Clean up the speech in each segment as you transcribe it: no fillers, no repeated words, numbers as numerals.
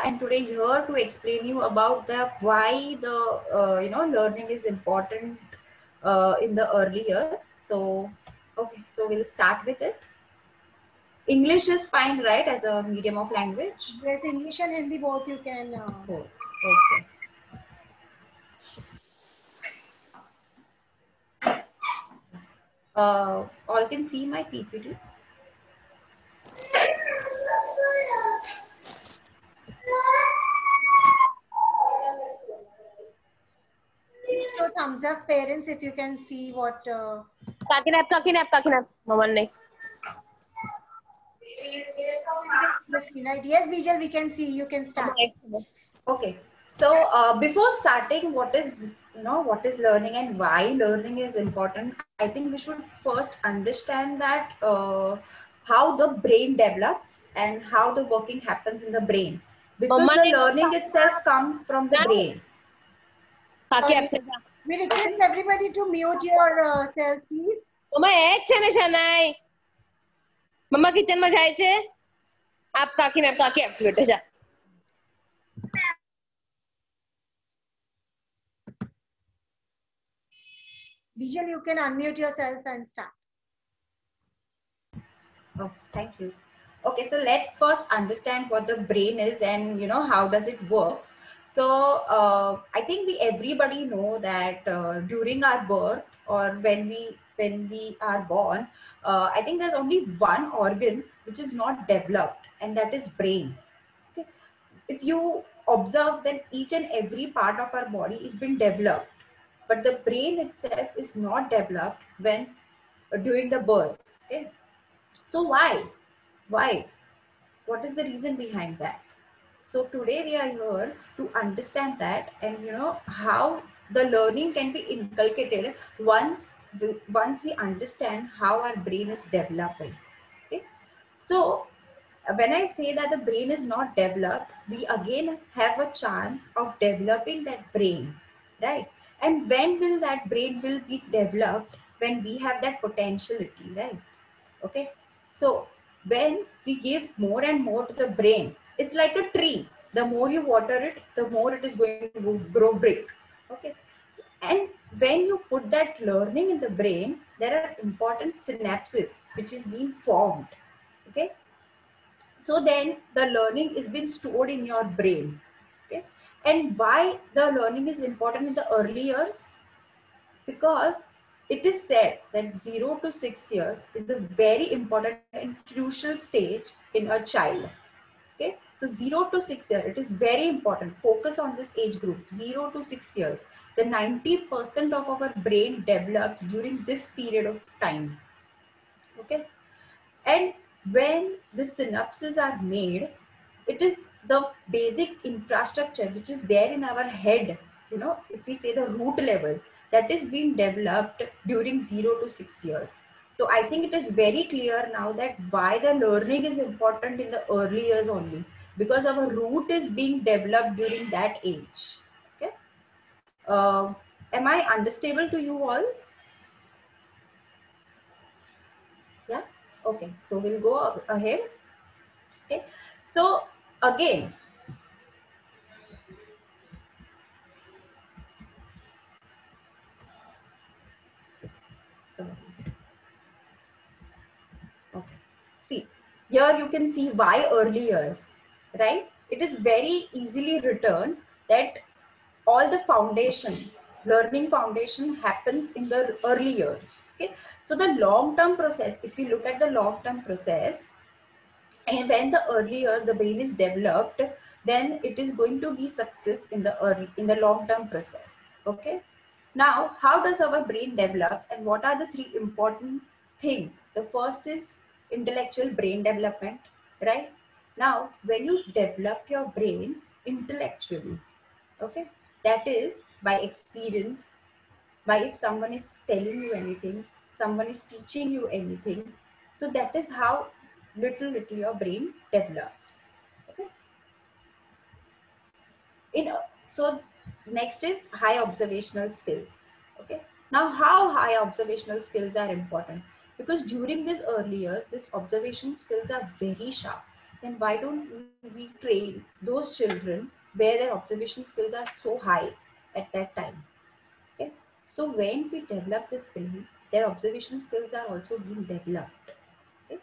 and today here to explain you about the why the learning is important in the early years. So okay, so we'll start with it. English is fine, right, as a medium of language? Yes, English and Hindi both you can. Oh, okay. All can see my PPT. So thumbs up, parents, if you can see what. Kakinap. Maman nahi. The screen, right? Yes, Vijay, we can see. You can start. Okay, so before starting, what is learning and why learning is important, I think we should first understand that how the brain develops and how the working happens in the brain, because the learning itself comes from the brain. We request everybody to mute your selves, please. મમ્મા એક છે ને શનાઈ મમ્મા kitchen માં જાય છે આપ કાકી આપ બેટા જા Vijay, you can unmute yourself and start. Oh, thank you. Okay, so let's first understand what the brain is and how does it works. So I think everybody know that during our birth or when we are born, I think there's only one organ which is not developed, and that is brain. Okay? If you observe, then each and every part of our body is been developed, but the brain itself is not developed when during the birth. Okay, so why? Why? What is the reason behind that? So today we are here to understand that, and how the learning can be inculcated once we understand how our brain is developing. Okay, so when I say that the brain is not developed, we again have a chance of developing that brain, right? And when will that brain will be developed? When we have that potentiality, right? Okay, so when we give more and more to the brain, it's like a tree. The more you water it, the more it is going to grow big. Okay, so, and when you put that learning in the brain, there are important synapses which is being formed. Okay, so then the learning is being stored in your brain. Okay, and why the learning is important in the early years? Because it is said that 0 to 6 years is a very important and crucial stage in a child. Okay, so 0 to 6 years, it is very important. Focus on this age group, 0 to 6 years. The 90% of our brain develops during this period of time. Okay, and when the synapses are made, it is the basic infrastructure which is there in our head, if we say the root level, that is being developed during 0 to 6 years. So I think it is very clear now that why the learning is important in the early years only, because our root is being developed during that age. Okay, am I understandable to you all? Yeah, okay, so we'll go ahead. Okay, so again, so okay, see, here you can see why early years, right? It is very easily written that all the foundations, learning foundation happens in the early years. Okay, so the long-term process, if you look at the long-term process, and when the early years the brain is developed, then it is going to be success in the long-term process. Okay, now how does our brain develops and what are the three important things? The first is intellectual brain development, right? Now when you develop your brain intellectually, okay, that is by experience, by if someone is telling you anything, someone is teaching you anything. So that is how little your brain develops. Okay, so next is high observational skills. Okay, now how high observational skills are important? Because during these early years, these observation skills are very sharp. then why don't we train those children where their observation skills are so high at that time? Okay. So when we develop this brain, their observation skills are also being developed. Okay.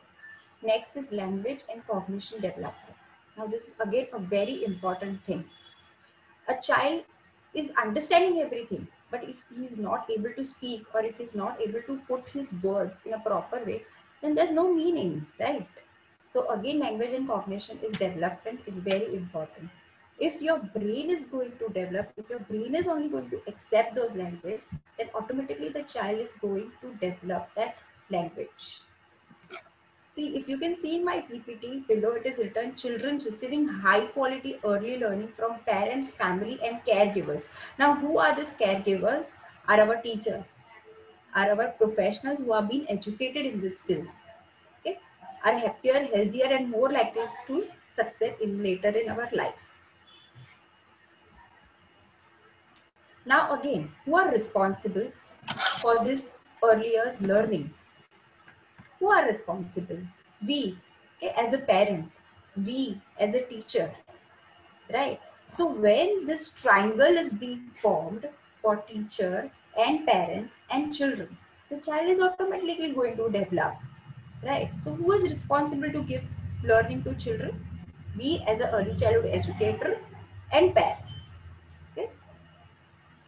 Next is language and cognition development. Now this is again a very important thing. A child is understanding everything, but if he is not able to speak or if he's not able to put his words in a proper way, then there's no meaning, right? So again, language and cognition is development is very important. If your brain is going to develop, if your brain is only going to accept those language, then automatically the child is going to develop that language. See, if you can see in my PPT, below it is written, children receiving high quality early learning from parents, family and caregivers. Now, who are these caregivers? Are our teachers, are our professionals who are being educated in this field. Okay? Are happier, healthier and more likely to succeed in later in our life. Now again, who are responsible for this early years learning? Who are responsible? We, okay, as a parent, we as a teacher, right? So when this triangle is being formed for teacher and parents and children, the child is automatically going to develop, right? So who is responsible to give learning to children? We as an early childhood educator and parents. Okay,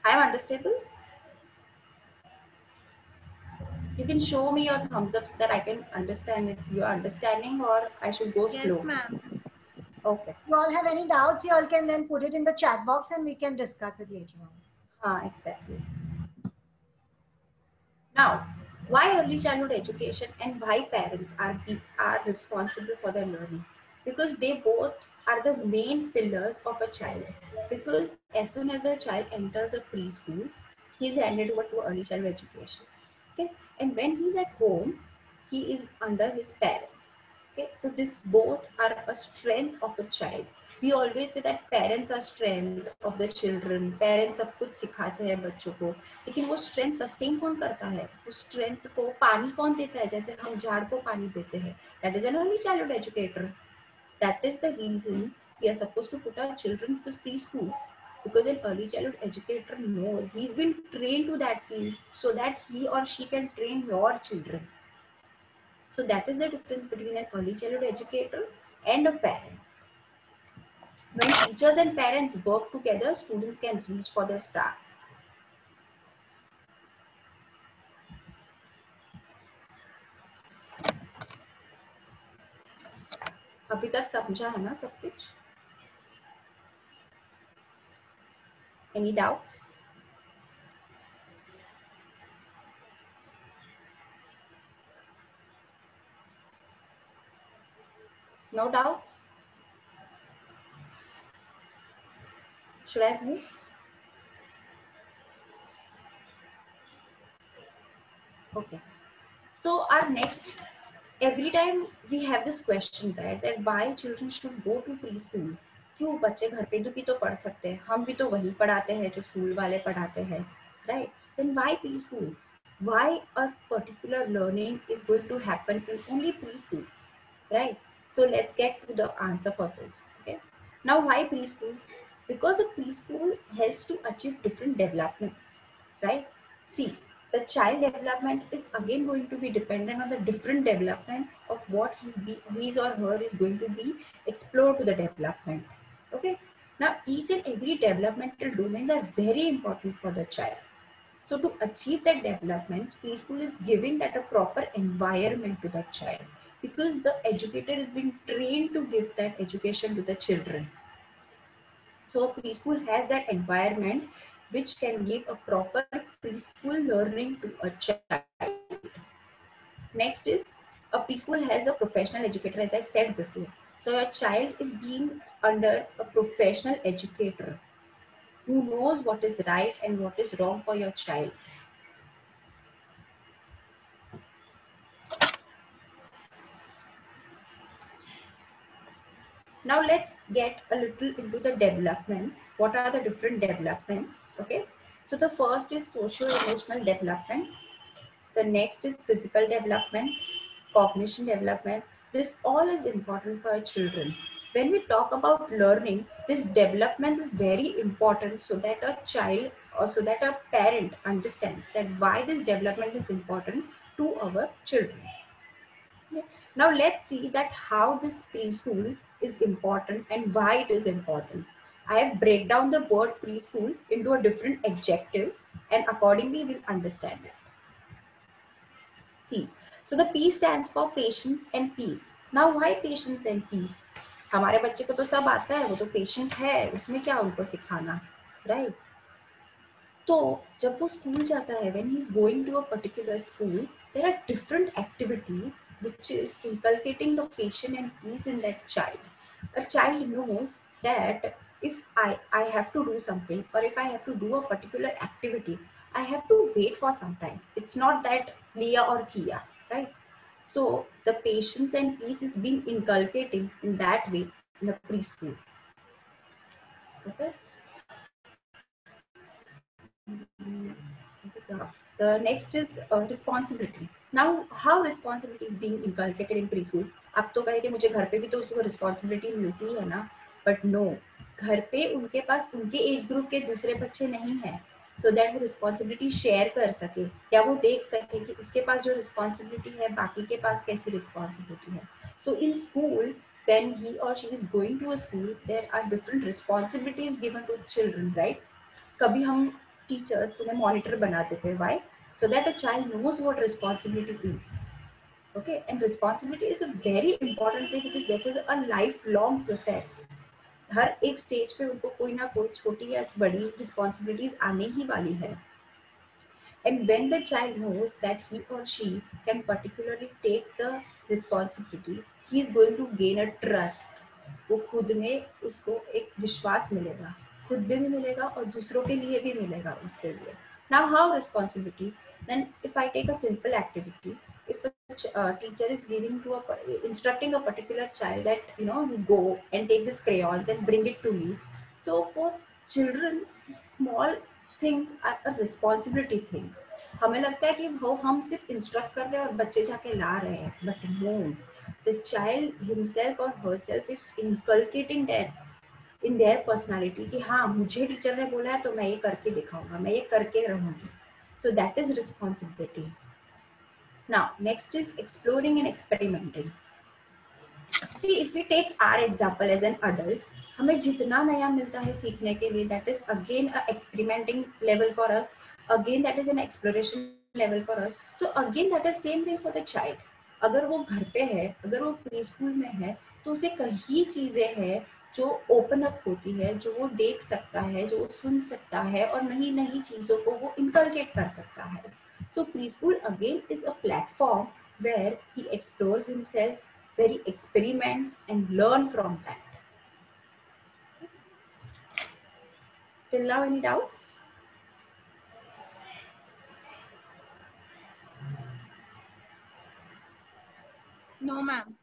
I am understandable. You can show me your thumbs up so that I can understand if you are understanding or I should go Yes, slow. ma'am. Okay. You all have any doubts, you all can then put it in the chat box and we can discuss it later on. Exactly. Now, why early childhood education and why parents are responsible for their learning? Because they both are the main pillars of a child. Because as soon as a child enters a preschool, he is handed over to early childhood education. Okay, and when he's at home, he is under his parents. Okay, so this both are a strength of a child. We always say that parents are strength of the children. Parents सब कुछ सिखाते हैं बच्चों को, लेकिन वो strength sustain कौन करता है? उस strength को पानी कौन देता है? जैसे हम झाड़ को पानी देते हैं. That is an early childhood educator. That is the reason we are supposed to put our children to preschools, because an early childhood educator knows he's been trained to that field so that he or she can train your children. So that is the difference between an early childhood educator and a parent. When teachers and parents work together, students can reach for their stars. अभी तक समझा है ना सब कुछ? Any doubts? No doubts? Should I move? Okay. So our next, every time we have this question, right, that why children should go to preschool? क्यों बच्चे घर पे भी तो पढ़ सकते हैं, हम भी तो वही पढ़ाते हैं जो स्कूल वाले पढ़ाते हैं, right? Then why preschool? Why a particular learning is going to happen in only preschool, right? So let's get to the answer for this. Okay. Now why preschool? Because a preschool helps to achieve different developments, right? See, the child development is again going to be dependent on the different developments of what his or her is going to be explored to the development. Okay. Now each and every developmental domains are very important for the child. So to achieve that development, preschool is giving that a proper environment to the child, because the educator is being trained to give that education to the children. So preschool has that environment which can give a proper preschool learning to a child. Next is a preschool has a professional educator, as I said before. So a child is being under a professional educator who knows what is right and what is wrong for your child. Now let's get a little into the developments. What are the different developments? Okay. So the first is socio-emotional development. The next is physical development, cognition development, This all is important for children. When we talk about learning, this development is very important so that a child or so that a parent understands that why this development is important to our children. Okay. Now let's see that how this preschool is important and why it is important. I have break down the word preschool into a different adjectives and accordingly we'll understand it. See, so the P stands for patience and peace. Now why patience and peace? हमारे बच्चे को तो सब आता है, वो तो patient है, उसमें क्या उनको सिखाना, राइट? तो जब वो स्कूल जाता है, when he is going to a particular school, there are different activities which is inculcating the patience and peace in that child. A child knows that if I have to do something or if I have to do a particular activity, I have to wait for some time. It's not that liya or kiya, right? So the patience and peace is being inculcating in that way in the preschool. Okay. The next is responsibility. Now, how responsibility is being inculcated in preschool? आप तो कहे कि मुझे घर पे भी तो उसको responsibility मिलती है ना, but no, घर पे उनके पास उनके एज ग्रुप के दूसरे बच्चे नहीं हैं, so that वो responsibility share कर सके या वो देख सके कि उसके पास जो responsibility है बाकी के पास कैसी responsibility है. So in school, when he or she is going to a school, there are different responsibilities given to children, right? कभी हम टीचर्स उन्हें मॉनिटर बना देते हैं, why? So that a child knows what responsibility is. Okay, and responsibility is a very important thing because that is a life long process. हर एक stage पे उनको कोई ना कोई छोटी या बड़ी रिस्पांसिबिलिटीज आने ही वाली है. And when the child knows that he or she can particularly take the responsibility, he is going to gain a trust. वो खुद में उसको एक विश्वास मिलेगा, खुद भी मिलेगा और दूसरों के लिए भी मिलेगा उसके लिए. Now how responsibility? Then if I take a simple activity, if a teacher is giving to instructing a particular child that you go and take this crayons and bring it to me. So for children, small things are a responsibility things. हमें लगता है कि वो हम सिर्फ instruct कर रहे हैं और बच्चे जाके ला रहे हैं, but no, the child himself और herself is inculcating that in their personality कि हाँ, मुझे टीचर ने बोला है तो मैं ये करके दिखाऊंगा, मैं ये करके रहूंगी. सो that is responsibility. Now next is exploring and experimenting. See, if we take our example as an adults, हमें जितना नया मिलता है सीखने के लिए, that is again a experimenting level for us, again that is an exploration level for us. So again that is same thing for the child. अगर वो घर पे है, अगर वो प्री स्कूल में है, तो उसे कई चीजें हैं जो ओपन अप होती है, जो वो देख सकता है, जो वो सुन सकता है और नई नई चीजों को वो इनकलकेट कर सकता है. So preschool again is a platform where he explores himself, where he experiments and learn from that. Till now, any doubts? No, ma'am.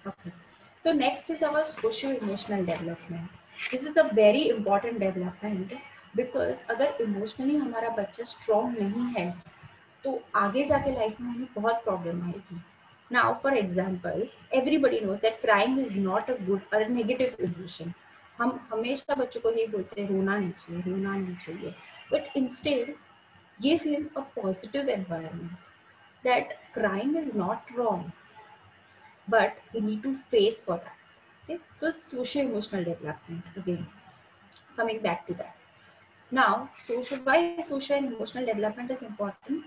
Okay. So next is our socio-emotional development. This is a very important development because अगर emotionally हमारा बच्चा strong नहीं है, तो आगे जाके life में हमें बहुत प्रॉब्लम आएगी. Now, for example, everybody knows that crying is not a good or a negative emotion. हम हमेशा बच्चों को यही बोलते हैं, रोना नहीं चाहिए, रोना नहीं चाहिए. But instead, give him a positive environment. That crying is not wrong, but we need to face for that. Okay? So socio-emotional development again. Coming back to that. Now, why social and emotional development is important?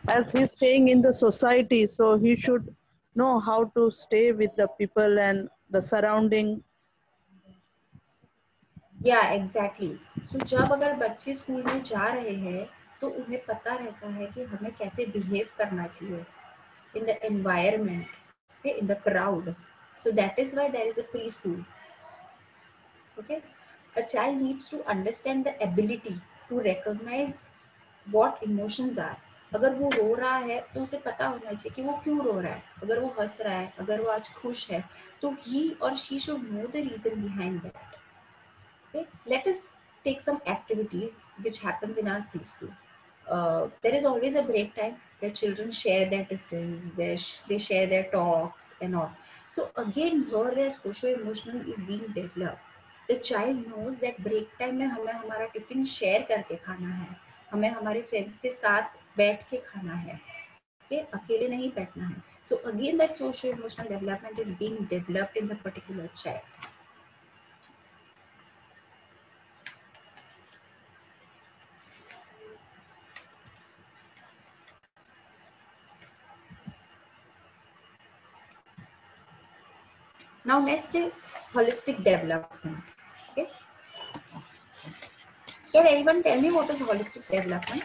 As he's staying in the society, so he should know how to stay with the people and the surrounding. Yeah, exactly. So जब अगर बच्चे school में जा रहे हैं तो उन्हें पता रहता है कि हमें कैसे बिहेव करना चाहिए in the environment, okay, in the crowd. So that is why there is a preschool. Okay, a child needs to understand the ability to recognize what emotions are. अगर वो रो रहा है तो उसे पता होना चाहिए कि वो क्यों रो रहा है. अगर वो हंस रहा है, अगर वो आज खुश है, तो he or she should know the reason behind that. Okay, let us take some activities which happens in our preschool. There is always a break time where children share their tiffins, they share their talks and all. So again, here their socio-emotional is being developed. The child knows that break time में हमें हमारा tiffin share करके खाना है, हमें हमारे friends के साथ बैठ के खाना है, okay? अकेले नहीं बैठना है. So again, that socio-emotional development is being developed in the particular child. Now next is holistic development. Okay. Can anyone tell me what is holistic development?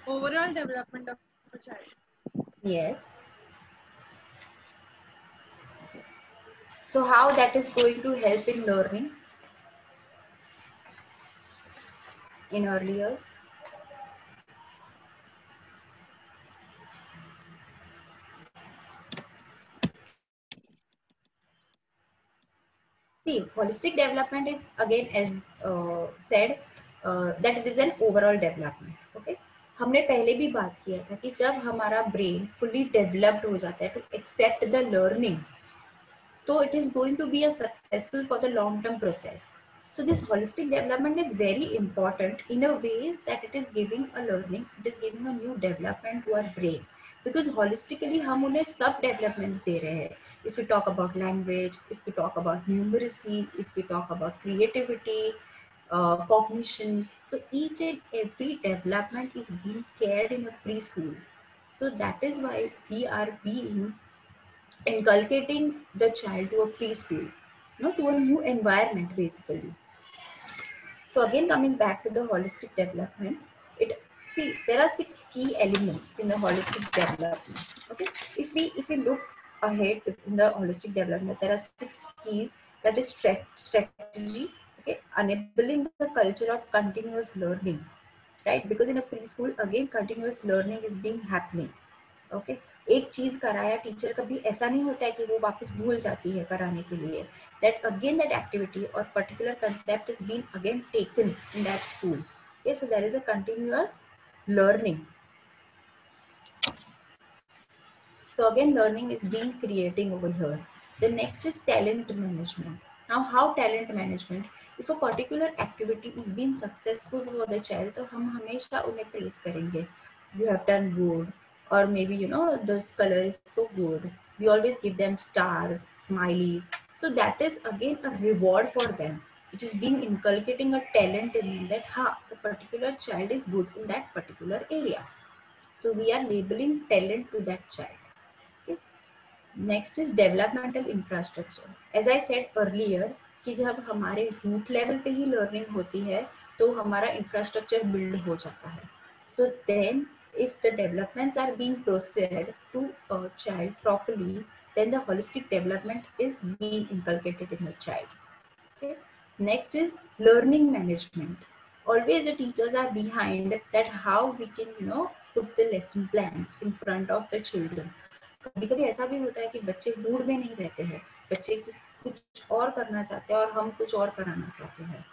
Overall development of a child. Yes. So how that is going to help in learning in early years? See, holistic development is again as said that it is an overall development. Okay. हमने पहले भी बात किया था कि जब हमारा brain fully developed हो जाता है to accept the learning, so it is going to be a successful for the long term process. So this holistic development is very important in a ways that it is giving a learning, it is giving a new development to our brain, because holistically हम उन्हें सब developments दे रहे हैं. If we talk about language, if we talk about numeracy, if we talk about creativity, cognition, so each and every development is being cared in a preschool. So that is why we are being inculcating the child to a preschool, to a new environment basically. So again, coming back to the holistic development, there are 6 key elements in the holistic development. Okay, if we look ahead in the holistic development, there are 6 keys. That is strategy. Okay, enabling the culture of continuous learning, right? Because in a preschool, again, continuous learning is being happening. Okay एक चीज कराया teacher, कभी ऐसा नहीं होता है कि वो वापस भूल जाती है कराने के लिए. That again that activity or particular concept is been again taken in that school. Okay, so there is a continuous learning. So again, learning is being creating over here. The next is talent management. Now how talent management, if a particular activity is being successful for the child, तो हम हमेशा उन्हें praise करेंगे. You have done good, or maybe this color is so good. We always give them stars, smileys. So that is again a reward for them, which is being inculcating a talent in them, that the particular child is good in that particular area. So we are labeling talent to that child. Okay. Next is developmental infrastructure. As I said earlier कि जब हमारे root level पे ही learning होती है तो हमारा infrastructure build हो जाता है. So then if the developments are being processed to a child properly, then the holistic development is being inculcated in the child. Okay. Next is learning management. Always the teachers are behind that how we can put the lesson plans in front of the children. कभी कभी ऐसा भी होता है कि बच्चे mood में नहीं रहते हैं, बच्चे कुछ और करना चाहते हैं और हम कुछ और कराना चाहते हैं.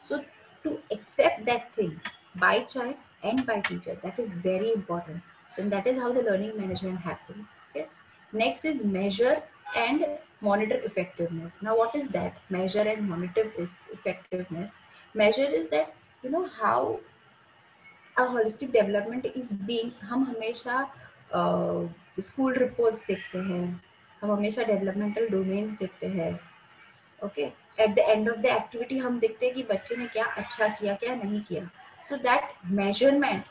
So to accept that thing by child and by teacher, that is very important. And that is how the learning management happens. Okay. Next is measure and monitor effectiveness. Now what is that? Measure and monitor effectiveness. Measure is that how a holistic development is being, हम हमेशा school reports देखते हैं, हम हमेशा developmental domains देखते हैं. Okay, at the end of the activity हम देखते हैं कि बच्चे ने क्या अच्छा किया, क्या नहीं किया. So that measurement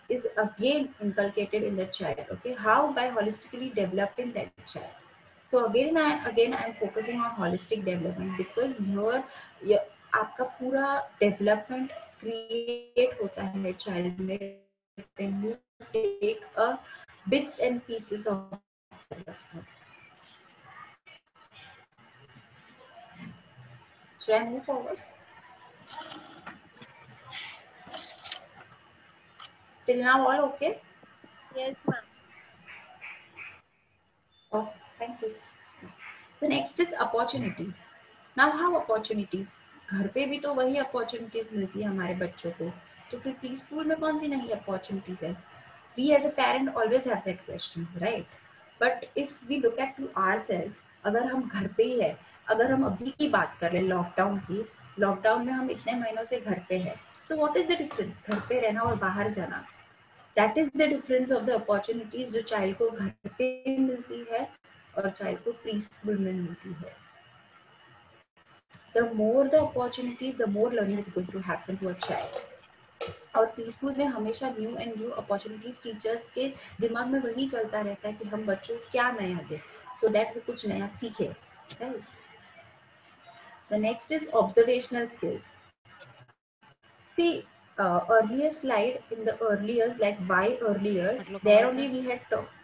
is again inculcated in the child. Okay, how? By holistically developing that child. So again I am focusing on holistic development because here आपका पूरा डेवलपमेंट क्रिएट होता है चाइल्ड में when you take a bits and pieces of development. Should I move forward? Till now all okay? Yes, ma'am. Oh, thank you. The next is opportunities. Now how opportunities? घर पे भी तो वही opportunities मिलती है हमारे बच्चों को, तो फिर प्री स्कूल में कौन सी नई opportunities है? We as a parent always have that questions, right? But if we look at to ourselves, अगर हम घर पे ही है, अगर हम अभी की बात करें लॉकडाउन की, लॉकडाउन में हम इतने महीनों से घर पे है, so what is the difference? घर पे रहना और बाहर जाना, that is the difference of the opportunities जो child को घर पे मिलती है और child को प्री स्कूल में मिलती है. The more the opportunities, the more learning is going to happen to a child. और प्री स्कूल में हमेशा new and new opportunities teachers के दिमाग में वही चलता रहता है कि हम बच्चों को क्या नया दें, सो दैट वो कुछ नया सीखे. The next is observational skills. See, earlier slide in the earlier, like why earlier, there only we had talked.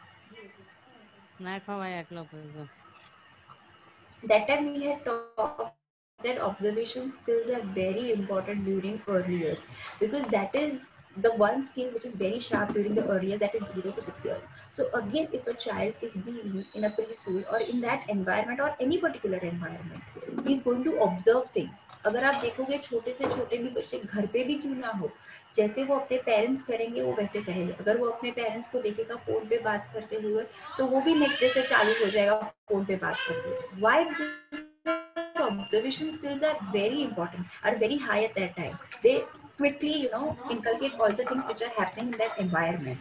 That time we had talked that observation skills are very important during early years, because that is the one skill which is very sharp during the early years, that is 0 to 6 years. So again, if a child is being in a preschool or in that environment or any particular environment, he is going to observe things. अगर आप देखोगे छोटे से छोटे भी बच्चे घर पे भी क्यों ना हो, जैसे वो अपने पेरेंट्स करेंगे वो वैसे करेंगे. अगर वो अपने पेरेंट्स को देखेगा फोन पे बात करते हुए, तो वो भी नेक्स्ट डे से चालू हो जाएगा फोन पे बात करते हुए. Why? Observation skills are very important, are very high at that time. They quickly, inculcate all the things which are happening in that environment.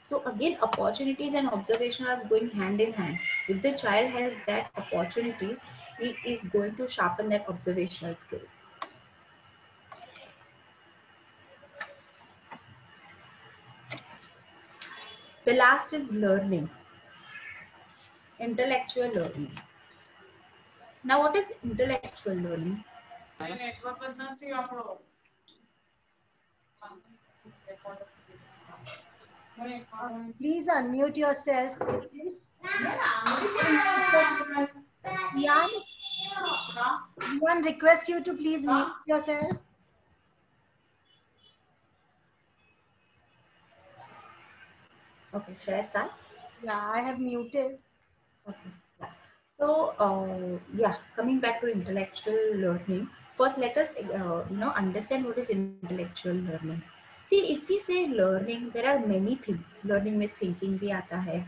So again, opportunities and observation are going hand in hand. If the child has that opportunities, he is going to sharpen that observational skills. The last is learning, intellectual learning. Now, what is intellectual learning? Please unmute yourself, please. One request you to please mute yourself. Okay, should I start? Yeah, I have muted. Okay. Yeah. So, coming back to intellectual learning, first let us, understand what is intellectual learning. See, if we say learning, there are many things. Learning में thinking भी आता है,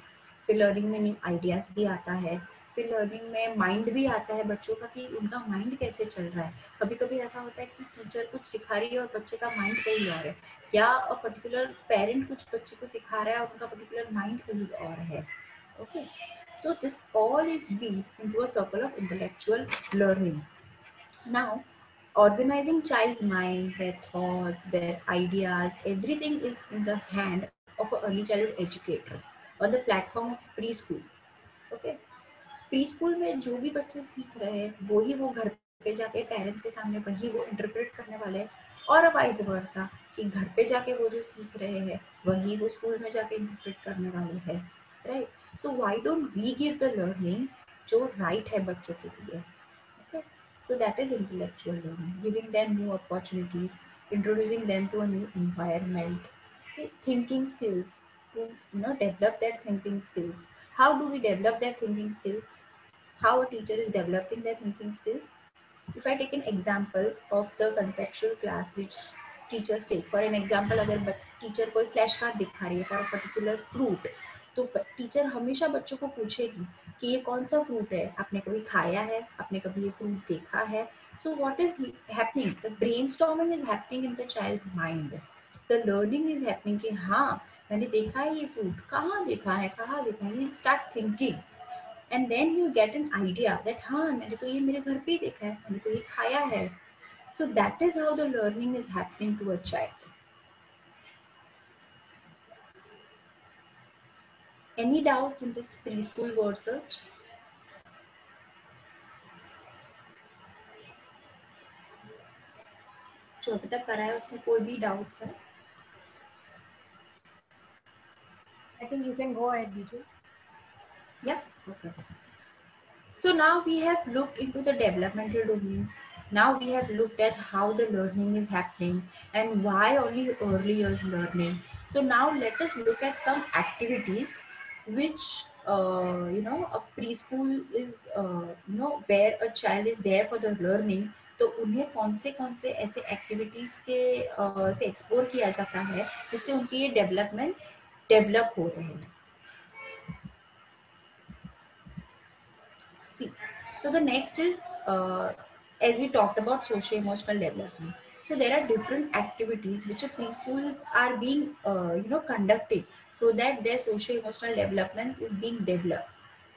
फिर learning में new ideas भी आता है, फिर learning में mind भी आता है बच्चों का कि उनका mind कैसे चल रहा है. कभी-कभी ऐसा होता है कि टीचर कुछ सिखा रही है और बच्चे का mind कहीं और है, या a particular parent कुछ बच्चे को सिखा रहा है और उनका particular mind कहीं और है. Okay. So this all is built into a circle of intellectual learning. Now, organizing child's mind, their thoughts, their ideas, everything is in the hand of an early childhood educator on the platform of preschool. Okay. Preschool में जो भी बच्चे सीख रहे हैं वही वो घर पे जाके पेरेंट्स के सामने वही वो इंटरप्रेट करने वाले हैं, और वाइस वर्सा कि घर पे जाके वो जो सीख रहे हैं वही वो स्कूल में जाके इंटरप्रेट करने वाले हैं. Right. So why don't we give the learning जो राइट है बच्चों के लिए. Okay. So that is intellectual learning, giving them new opportunities, introducing them to a new environment, thinking skills, to develop their thinking skills. How do we develop their thinking skills? How a teacher is developing their thinking skills? If I take an example of the conceptual class which teachers take, for an example, अगर teacher कोई flash card दिखा रही है for a particular fruit, तो teacher हमेशा बच्चों को पूछेगी कि ये कौन सा फ्रूट है, आपने कभी खाया है, आपने कभी ये फ्रूट देखा है. So what is happening? The brainstorming is happening in the child's mind. The learning is happening कि हाँ मैंने देखा है ये फ्रूट, कहाँ देखा है, कहाँ देखा है. You start thinking. And then you get an idea that हाँ मैंने तो ये मेरे घर पे ही देखा है, मैंने तो ये खाया है. So that is how the learning is happening to a child. Any doubts in this preschool word search? जो अभी तक करा है उसमें कोई भी डाउट्स है? I think you can go ahead, Biju. Yeah. Okay. So now we have looked into the developmental domains. Now we have looked at how the learning is happening and why only early years learning. So now let us look at some activities which a preschool is where a child is there for the learning. तो उन्हें कौन से ऐसे activities के से explore किया जाता है जिससे उनके ये डेवलपमेंट्स डेवलप हो रहे हैं. See, so the next is as we talked about socio-emotional development. So there are different activities which preschools are being conducting so that their socio-emotional development is being developed.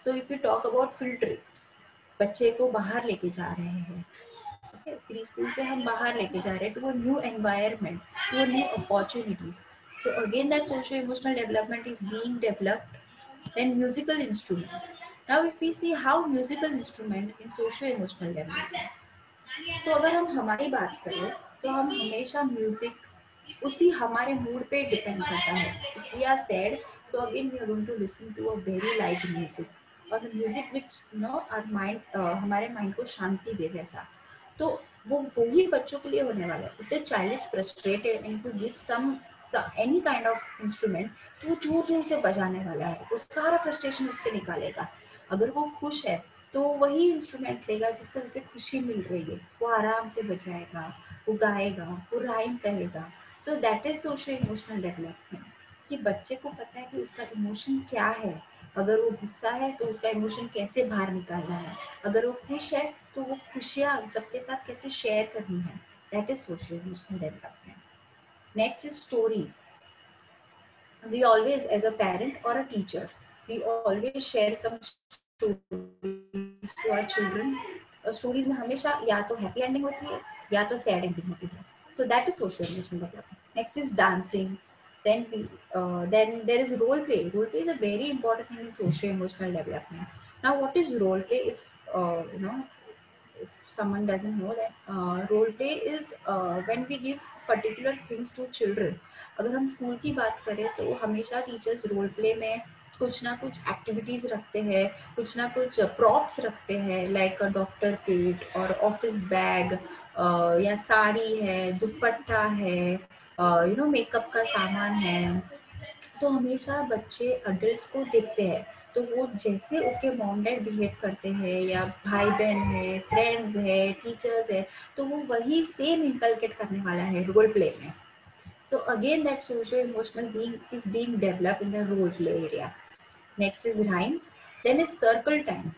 So if we talk about field trips, बच्चे को बाहर लेके जा रहे हैं, pre school से हम बाहर लेके जा रहे हैं to a new environment, to a new opportunities. So again that socio emotional development is being developed. Then musical instrument. Now if we see how musical instrument in socio emotional development, तो अगर हम हमारी बात करें तो हम हमेशा music उसी हमारे मूड पे डिपेंड करता है. इफ वी आर सैड तो again we are going to listen to a very light music, और म्यूजिक विच आवर माइंड हमारे माइंड को शांति दे वैसा. तो वो वही बच्चों के लिए होने वाला है. If the child is frustrated and to give some any kind of instrument, तो वो जोर जोर से बजाने वाला है, वो सारा फ्रस्ट्रेशन उस पर निकालेगा. अगर वो खुश है तो वही इंस्ट्रूमेंट लेगा जिससे उसे खुशी मिल रही है, वो आराम से बजाएगा, वो गाएगा, वो राइम कहेगा. सो that is socio emotional development, कि बच्चे को पता है कि उसका इमोशन क्या है. अगर वो गुस्सा है तो उसका इमोशन कैसे बाहर निकालना है, अगर वो खुश है तो वो खुशियाँ सबके साथ कैसे शेयर करनी है. That is socio emotional development. Next is stories. We always, as a parent or a teacher, we always share some stories to our children. और स्टोरीज में हमेशा या तो हैप्पी एंडिंग होती है या तो सैड एंडिंग होती है. So that is socio emotional development. Next is dancing. Then there is role play. Role play is a very important thing in socio emotional development. Now what is role play? If someone doesn't know that, role play is when we give particular things to children. अगर हम school की बात करें तो हमेशा teachers role play में कुछ ना कुछ एक्टिविटीज रखते हैं, कुछ ना कुछ प्रॉप्स रखते हैं, लाइक डॉक्टर किट और ऑफिस बैग, या साड़ी है, दुपट्टा है, मेकअप का सामान है. तो हमेशा बच्चे अडल्ट्स को देखते हैं तो वो जैसे उसके मॉम डैड बिहेव करते हैं, या भाई बहन है, फ्रेंड्स है, टीचर्स है, तो वो वही सेम इनकलकेट करने वाला है रोल प्ले में. So again that socio emotional being is being developed in the role play area. Next is rhyme. Then is circle time.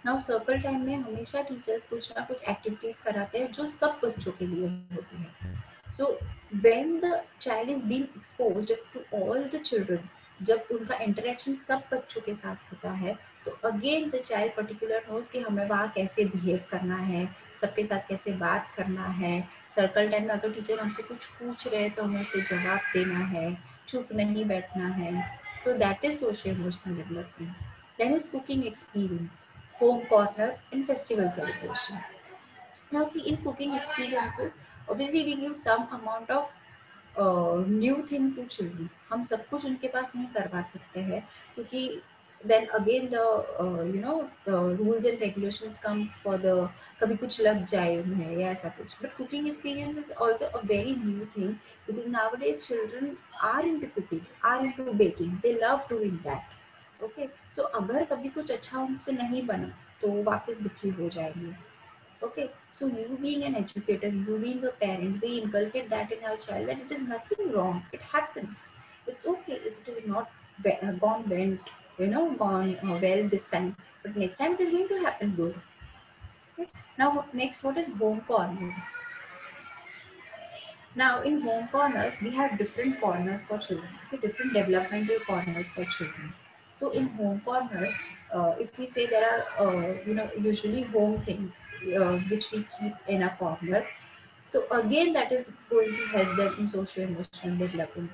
Now circle time में हमेशा टीचर्स कुछ ना कुछ एक्टिविटीज कराते हैं जो सब बच्चों के लिए होती है. So when the child is being exposed to all the children, जब उनका इंटरेक्शन सब बच्चों के साथ होता है, तो again the child particular knows कि हमें वहाँ कैसे बिहेव करना है, सबके साथ कैसे बात करना है. सर्कल टाइम में अगर टीचर हमसे कुछ पूछ रहे हैं तो हमें उसे जवाब देना है, चुप नहीं बैठना है. So that is socio emotional development. Then is cooking experience, home corner in festival celebration. Now see in cooking experiences obviously we give some amount of new thing to children. हम सब कुछ उनके पास नहीं करवा सकते हैं क्योंकि then again the rules and regulations comes for the कभी कुछ लग जाए उन्हें या ऐसा कुछ. But cooking experience is also a very new thing because nowadays children are into cooking, are into baking, they love doing that. Okay, so अगर कभी कुछ अच्छा उनसे नहीं बना तो वो वापस दुखी हो जाएंगे. Okay, so you being an educator, you being a parent, we inculcate that in our child that it is nothing wrong. It happens. It's okay if it is not gone well this time, but next time it is going to happen good. Okay. Now next, what is home corner? Now in home corners we have different corners for children. Okay, different developmental corners for children. So in home corner, if we say there are usually home things which we keep in a corner. So again that is going to help them in socio-emotional development.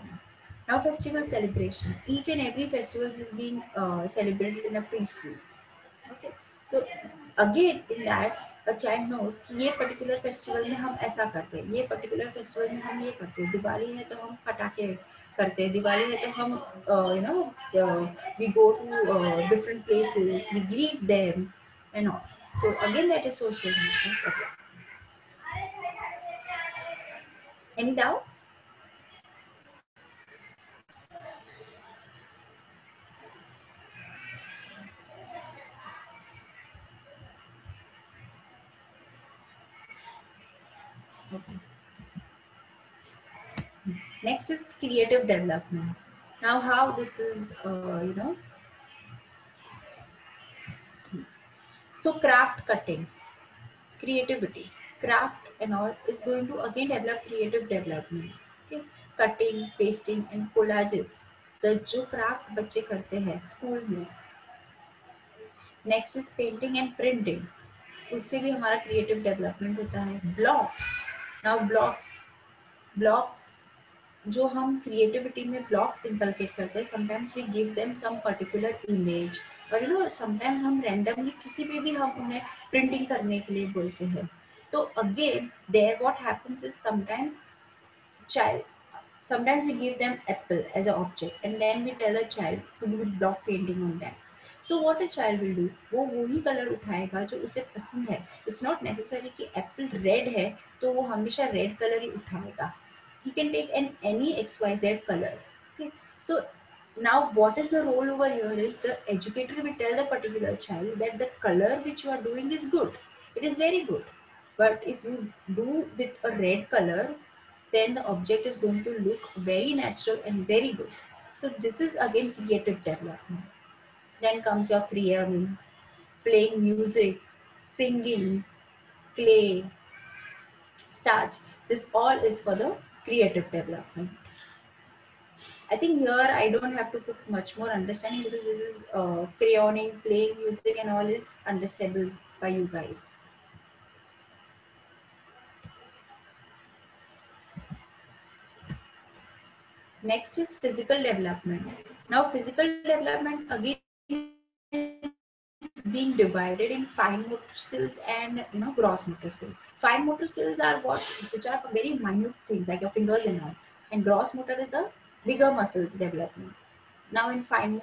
Now festival celebration. Each and every festival is being celebrated in a preschool. Okay, so again in that a child knows कि ये particular festival में हम ऐसा करते हैं, ये particular festival में हम ये करते हैं. दिवाली है तो हम पटाखे करते हैं, दिवाली है तो हम we go to different places, we greet them and all. So again that is social emotional development. Any doubts? Okay. Next is creative development. Now, how this is, so craft cutting, creativity, craft and all is going to again develop creative development. Okay, cutting, pasting and collages. The जो craft बच्चे करते हैं school में. Next is painting and printing. उससे भी हमारा creative development होता है. Blocks. Now blocks जो हम क्रिएटिविटी में ब्लॉक्स इनकलकेट करते हैं, sometimes we give them some particular image, और समटाइम्स हम रैंडमली किसी पे भी हम उन्हें प्रिंटिंग करने के लिए बोलते हैं. तो again there what happens is sometimes we give them apple as an object and then we tell a child to do block painting on that. So what a child will do, वो वही colour उठाएगा जो उसे पसंद है. It's not necessary कि Apple red है तो वो हमेशा रेड कलर ही उठाएगा. He can take any XYZ color. Okay. So now what is the role over here is the educator will tell the particular child that the color which you are doing is good. It is very good. But if you do with a red color, then the object is going to look very natural and very good. So this is again creative development. Then comes your creating, playing music, singing, clay, starch. This all is for the creative development. I think here I don't have to put much more understanding because this is crayoning, playing music and all is understandable by you guys. Next is physical development. Now physical development again is being divided in fine motor skills and gross motor skills. Fine motor skills are which are very minute things like your fingers and all, and gross motor is the bigger muscles development. Now in fine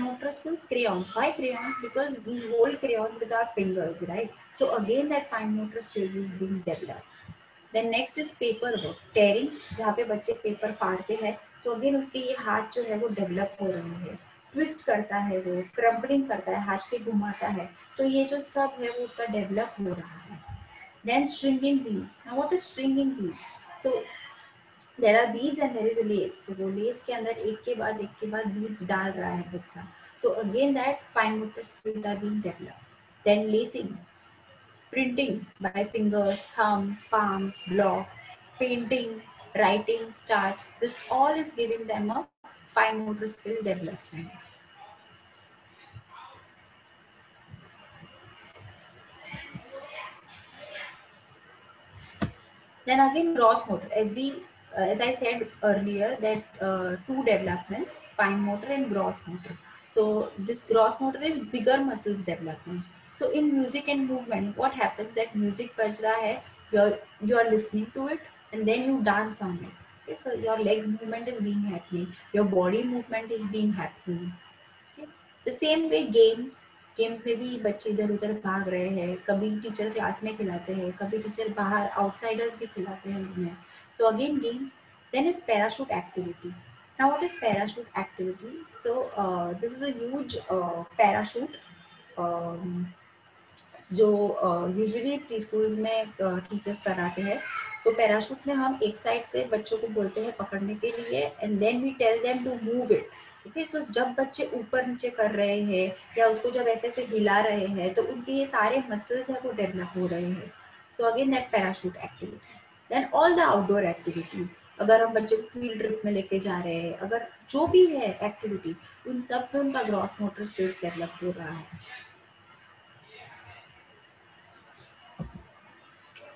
motor skills, crayons. Why crayons? Because we hold crayons with our fingers, right? So again that fine motor skills is being developed. Then next is paper work, tearing, जहाँ पे बच्चे paper फाड़ते हैं, तो again उसके ये हाथ जो है वो डेवलप हो रहे हैं. ट्विस्ट करता है वो, क्रम्पलिंग करता है, हाथ से घुमाता है, तो ये जो सब है वो उसका डेवलप हो रहा है. Then stringing beads. Now what is stringing beads? So there are beads and there is a lace. तो वो लेस के अंदर एक के बाद beads डाल रहा है बच्चा. So again that fine motor skills are being developed. Then lacing, printing by fingers, thumb, palms, blocks, painting, writing, starch. This all is giving them a fine motor skill development. Then again gross motor, as I said earlier that two developments, fine motor and gross motor. So this gross motor is bigger muscles development. So in music and movement, what happens that music baj raha hai, you are listening to it and then you dance on it. Okay, so your leg movement is being happening, your body movement is being happening. Okay. The same way games में भी बच्चे इधर उधर भाग रहे हैं, कभी teacher class में खिलाते हैं, कभी टीचर बाहर आउटसाइडर्स भी खिलाते हैं उन्हें. So again game. Then is parachute activity. Now what is parachute activity? So this is a huge parachute जो यूजुअली प्री स्कूल्स में टीचर्स कराते हैं. तो पैराशूट में हम एक साइड से बच्चों को बोलते हैं पकड़ने के लिए and then we tell them to move it. Okay, so जब बच्चे ऊपर नीचे कर रहे हैं या उसको जब ऐसे ऐसे हिला रहे हैं तो उनके ये सारे मसल्स है वो डेवलप हो रहे हैं. So again that parachute activity. Then all the outdoor activities, अगर हम बच्चे को फील्ड ट्रिप में लेके जा रहे हैं, अगर जो भी है एक्टिविटी, उन सब में उनका ग्रॉस मोटर स्किल्स डेवलप हो रहा है.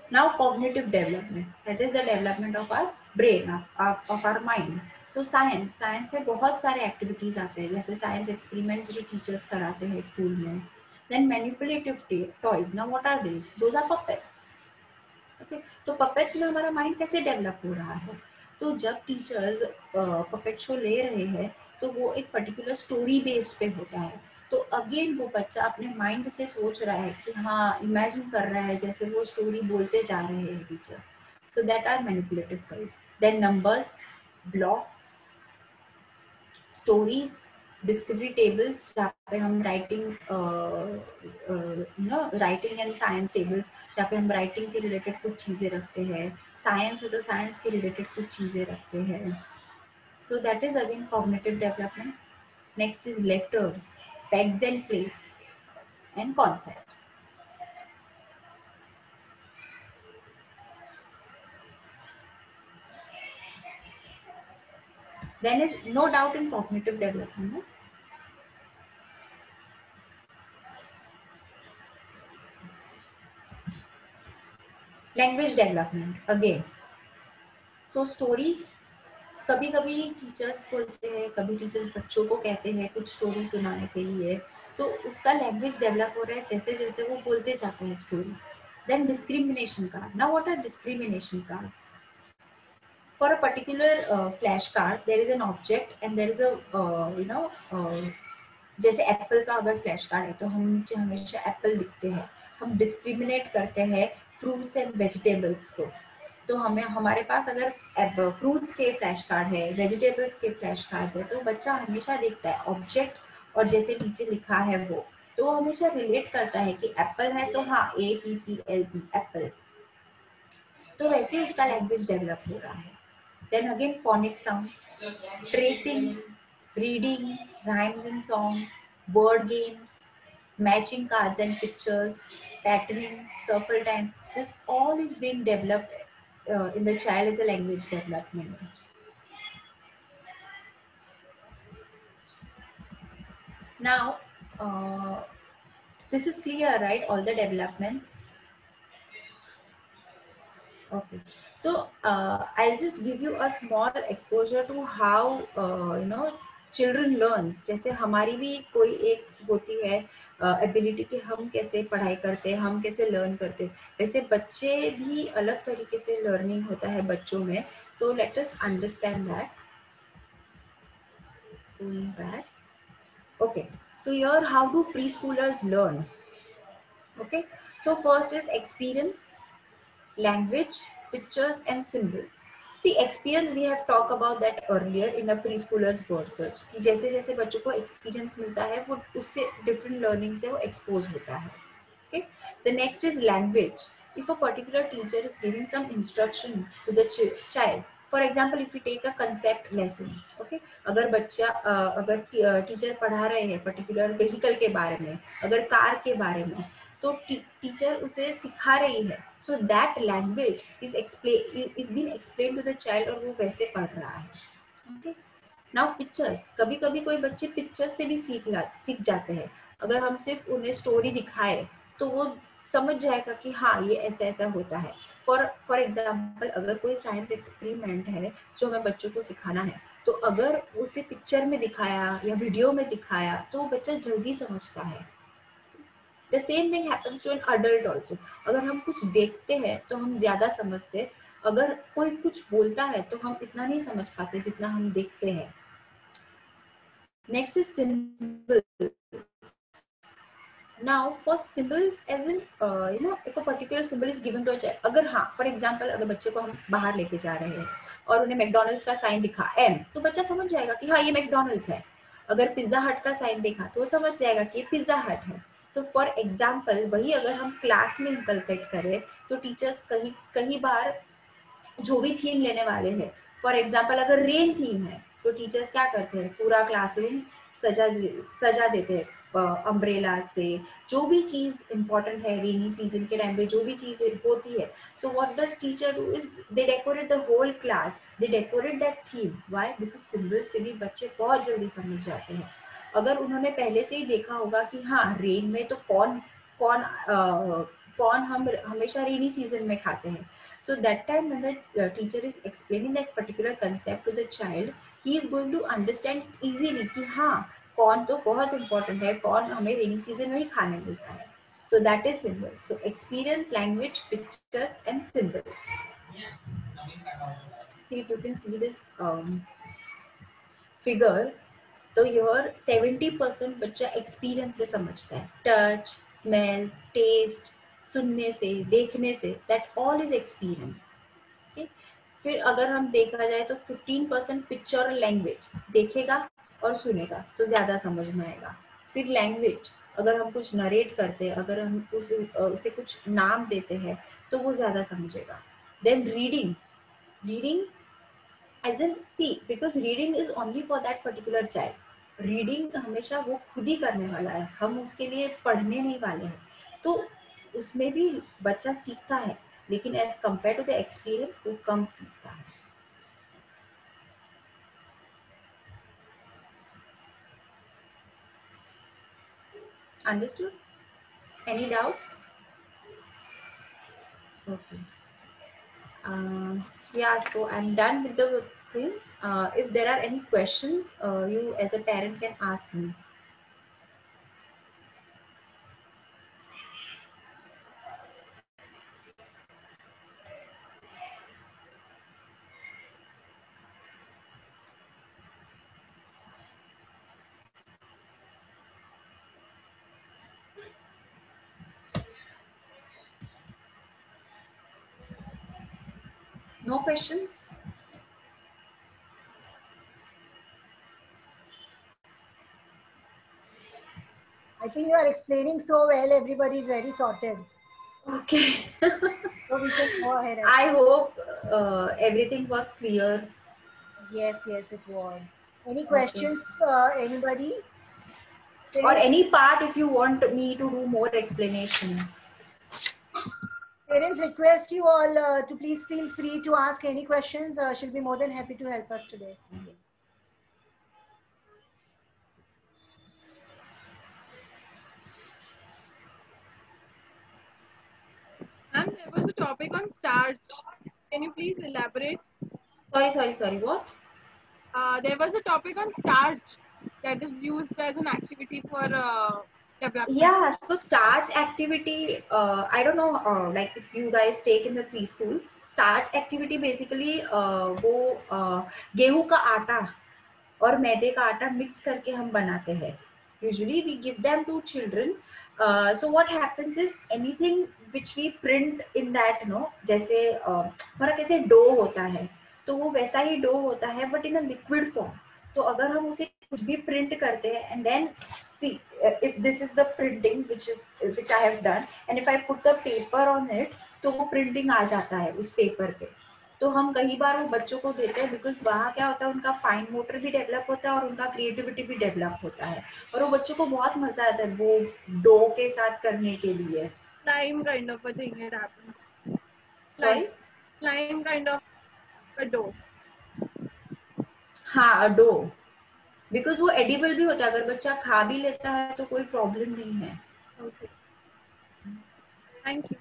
Now cognitive development, that is the development of our brain, of our mind. So science में बहुत सारे activities आते हैं, जैसे science experiments जो teachers कराते हैं स्कूल में. Then manipulative toys. Now what are these? Those are puppets. Okay, तो puppets में हमारा mind कैसे develop हो रहा है? तो जब teachers puppet show ले रहे हैं तो वो एक particular story based पे होता है. तो अगेन वो बच्चा अपने माइंड से सोच रहा है कि हाँ, इमेजिन कर रहा है जैसे वो स्टोरी बोलते जा रहे हैं teacher. So that are manipulative toys. Then numbers, blocks, stories, discovery tables जहाँ पे हम writing writing and science tables जहाँ पे हम writing के related कुछ चीजें रखते हैं, science है तो science के related कुछ चीजें रखते हैं. So that is again cognitive development. Next is letters, pegs and plates, and concepts. Then is no doubt in cognitive development. No? Language development again. So stories, कभी कभी टीचर्स बोलते हैं, कभी टीचर्स बच्चों को कहते हैं कुछ स्टोरी सुनाने के लिए, तो उसका लैंग्वेज डेवलप हो रहा है जैसे जैसे वो बोलते जाते हैं story. Then discrimination card. Now what are discrimination cards? For a particular flashcard, there is an object and there is a जैसे एप्पल का अगर फ्लैश कार्ड है तो हम नीचे हमेशा एप्पल लिखते हैं. हम डिस्क्रिमिनेट करते हैं फ्रूट्स एंड वेजिटेबल्स को. तो हमें हमारे पास अगर फ्रूट्स के फ्लैश कार्ड है, वेजिटेबल्स के फ्लैश कार्ड है, तो बच्चा हमेशा देखता है ऑब्जेक्ट और जैसे नीचे लिखा है वो, तो हमेशा रिलेट करता है कि एप्पल है तो हाँ APPLE एप्पल. तो वैसे उसका लैंग्वेज डेवलप हो रहा है. Then again phonic sounds, tracing, reading, rhymes and songs, word games, matching cards and pictures, patterning, circle time. This all is being developed in the child as a language development. Now, this is clear, right? All the developments. Okay. So I'll just give you a small exposure to how children learns. जैसे हमारी भी कोई एक होती है ability कि हम कैसे पढ़ाई करते हैं, हम कैसे लर्न करते हैं, वैसे बच्चे भी अलग तरीके से लर्निंग होता है बच्चों में. So let us understand that. Doing that. Okay. So here, how do preschoolers learn? Okay. So first is experience, language, pictures and symbols. See, experience we have talked about that earlier in a preschooler's word search. कि जैसे जैसे बच्चों को experience मिलता है वो उससे different learning से वो expose होता है. Okay. The next is language. If a particular teacher is giving some instruction to the child, for example, if we take a concept lesson, okay, अगर बच्चा अगर टीचर पढ़ा रहे हैं पर्टिकुलर व्हीकल के बारे में, अगर कार के बारे में, तो टीचर उसे सिखा रही है. So that language is being explained to the child और वो वैसे पढ़ रहा है. Okay. Now pictures. कभी कभी कोई बच्चे पिक्चर्स से भी सीख जाते हैं. अगर हम सिर्फ उन्हें स्टोरी दिखाए तो वो समझ जाएगा कि हाँ ये ऐसा ऐसा होता है. फॉर एग्जाम्पल, अगर कोई साइंस एक्सपेरिमेंट है जो हमें बच्चों को सिखाना है, तो अगर उसे पिक्चर में दिखाया या वीडियो में दिखाया तो बच्चा जल्दी समझता है. The same thing happens to an adult also. अगर हम कुछ देखते हैं तो हम ज्यादा समझते हैं, अगर कोई कुछ बोलता है तो हम इतना नहीं समझ पाते जितना हम देखते हैं. Next is symbols. Now for symbols, as in if a particular symbol is given to a child, अगर हाँ for example अगर बच्चे को हम बाहर लेके जा रहे हैं और उन्हें मैकडॉनल्ड्स का साइन दिखा M, तो बच्चा समझ जाएगा कि हाँ ये मैकडॉनल्ड्स है. अगर पिज्जा हट का साइन देखा तो वो समझ जाएगा कि ये पिज्जा हट है. तो फॉर एग्जाम्पल वही अगर हम क्लास में इंकलकेट करें तो टीचर्स कई बार जो भी थीम लेने वाले हैं, फॉर एग्जाम्पल अगर रेन थीम है तो टीचर्स क्या करते हैं, पूरा क्लासरूम सजा देते हैं अम्ब्रेला से. जो भी चीज इंपॉर्टेंट है रेनी सीजन के टाइम पे जो भी चीज होती है, so what does teacher do is they decorate the whole class, they decorate that theme. Why? Because symbol से भी बच्चे बहुत जल्दी समझ जाते हैं. अगर उन्होंने पहले से ही देखा होगा कि हाँ रेन में तो कॉर्न हम हमेशा रेनी सीजन में खाते हैं, so that time when the teacher is explaining that particular concept to the child, he is going to understand easily कि हाँ कॉर्न तो बहुत important है, कॉर्न हमें रेनी सीजन में ही खाने मिलता है. So that is symbols. So experience, language, pictures and symbols. See if you can see this figure. तो यहाँ 70% बच्चा एक्सपीरियंस से समझता है. टच, स्मेल, टेस्ट, सुनने से, देखने से, दैट ऑल इज एक्सपीरियंस. फिर अगर हम देखा जाए तो 15% पिक्चर लैंग्वेज, देखेगा और सुनेगा तो ज्यादा समझ में आएगा। फिर लैंग्वेज, अगर हम कुछ नरेट करते हैं, अगर हम उसे कुछ नाम देते हैं तो वो ज्यादा समझेगा। Then reading, reading as an C, because reading is only for that particular child. Reading हमेशा वो खुद ही करने वाला है, हम उसके लिए पढ़ने नहीं वाले हैं। तो उसमें भी बच्चा सीखता है, लेकिन as compare to the experience वो कम सीखता है। Understood? Any doubts? Okay. Yeah, so I'm done with the thing. If there are any questions, you as a parent can ask me. No questions? I think you are explaining so well. Everybody is very sorted. Okay. So we can go ahead. I hope everything was clear. Yes, yes, it was. Any Okay. questions, anybody? Or any part if you want me to do more explanation. Parents request you all to please feel free to ask any questions. She'll be more than happy to help us today. Ma'am, there was a topic on starch. Can you please elaborate? Sorry, what? There was a topic on starch that is used as an activity for development. Yeah, so starch activity, I don't know, like if you guys take in the preschools, starch activity basically वो गेहूं का आटा और मैदे का आटा mix करके हम बनाते हैं. Usually we give them to children. So what happens is anything which we print in that, you know, जैसे हमारा कैसे डो होता है, तो वो वैसा ही डो होता है but in a liquid form. तो अगर हम उसे कुछ भी प्रिंट करते हैं and then see if this is the printing which I have done and if I put the paper on it, तो वो प्रिंटिंग आ जाता है उस पेपर पे. तो हम कई बार वो बच्चों को देते हैं बिकॉज वहाँ क्या होता है, उनका फाइन मोटर भी डेवलप होता है और उनका क्रिएटिविटी भी डेवलप होता है और वो बच्चों को बहुत मजा आता है वो डो के साथ करने के लिए. Slime kind of a thing it happens. Sorry, Slime kind of a dough. हाँ डो, बिकॉज वो एडिबल भी होता है, अगर बच्चा खा भी लेता है तो कोई प्रॉब्लम नहीं है. Okay. Thank you.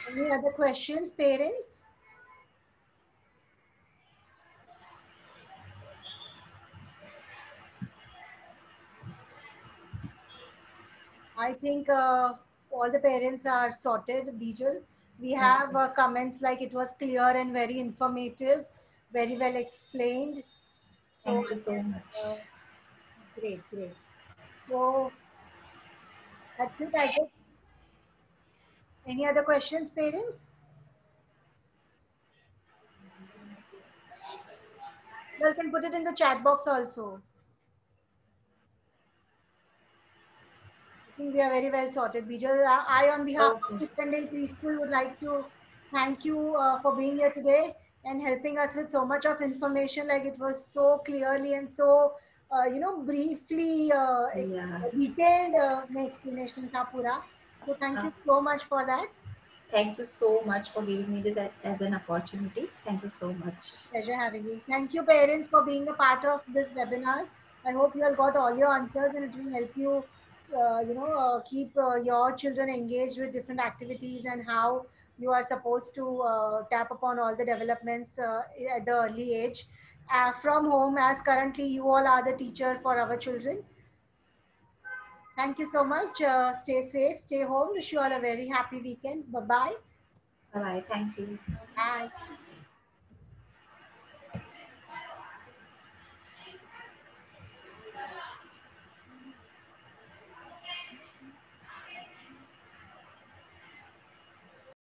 Any other questions, parents? I think all the parents are sorted, Bijal. We have comments like it was clear and very informative, very well explained. So, Thank you so much. Great, great. So that's it, I guess. Any other questions, parents? Well, you can put it in the chat box also. I think we are very well sorted, Bijal. I, on behalf of Chippendale Preschool, would like to thank you for being here today and helping us with so much of information. Like it was so clearly and so, briefly Yeah. detailed explanation tha pura. So thank you so much for that. Thank you so much for giving me this as an opportunity. Thank you so much. Pleasure having you. Thank you, parents, for being a part of this webinar. I hope you all got all your answers and it will help you, keep your children engaged with different activities and how you are supposed to tap upon all the developments at the early age. From home, as currently you all are the teacher for our children. Thank you so much. Stay safe, stay home. Wish you all a very happy weekend. Bye-bye. Bye-bye. Thank you. Bye.